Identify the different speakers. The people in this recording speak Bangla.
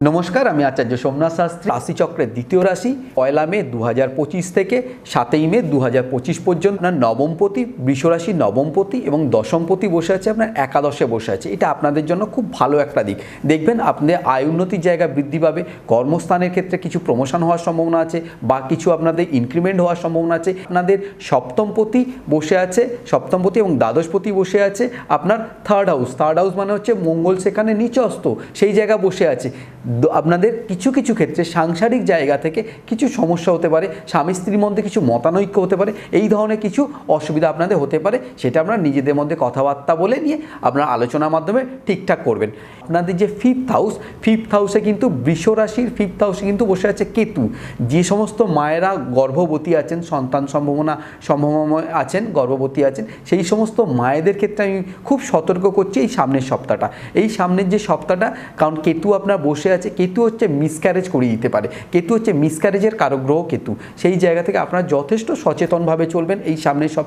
Speaker 1: নমস্কার, আমি আচার্য সোমনাথ শাস্ত্রী। রাশিচক্রের দ্বিতীয় রাশি 1 মে 2025 থেকে 7 মে 2025 পর্যন্ত আপনার নবমপতি, বৃষরাশি নবমপতি এবং দশমপতি বসে আছে, আপনার একাদশে বসে আছে। এটা আপনাদের জন্য খুব ভালো একটা দিক। দেখবেন আপনাদের আয় উন্নতির জায়গা বৃদ্ধি পাবে, কর্মস্থানের ক্ষেত্রে কিছু প্রমোশন হওয়ার সম্ভাবনা আছে বা কিছু আপনাদের ইনক্রিমেন্ট হওয়ার সম্ভাবনা আছে। আপনাদের সপ্তমপতি বসে আছে, সপ্তমপতি এবং দ্বাদশপতি বসে আছে আপনার থার্ড হাউস মানে হচ্ছে মঙ্গল সেখানে নিচস্থ, সেই জায়গা বসে আছে। আপনাদের কিছু কিছু ক্ষেত্রে সাংসারিক জায়গা থেকে কিছু সমস্যা হতে পারে, স্বামী স্ত্রীর মধ্যে কিছু মতানৈক্য হতে পারে, এই ধরনের কিছু অসুবিধা আপনাদের হতে পারে। সেটা আপনারা নিজেদের মধ্যে কথাবার্তা বলে নিয়ে আপনারা আলোচনার মাধ্যমে ঠিকঠাক করবেন। আপনাদের যে ফিফথ হাউসে কিন্তু বৃষরাশির ফিফথ হাউসে কিন্তু বসে আছে কেতু। যে সমস্ত মায়েরা গর্ভবতী আছেন, সন্তান সম্ভাবনা আছেন, গর্ভবতী আছেন, সেই সমস্ত মায়েদের ক্ষেত্রে আমি খুব সতর্ক করছি এই সামনের সপ্তাহটা। এই সামনের যে সপ্তাহটা, কারণ কেতু আপনার বসে আছে, কেতু হচ্ছে মিসক্যারেজ করিয়ে দিতে পারে, কেতু হচ্ছে মিসক্যারেজের কারক গ্রহ কেতু। সেই জায়গা থেকে আপনারা যথেষ্ট সচেতনভাবে চলবেন এই সামনের সপ্তাহ।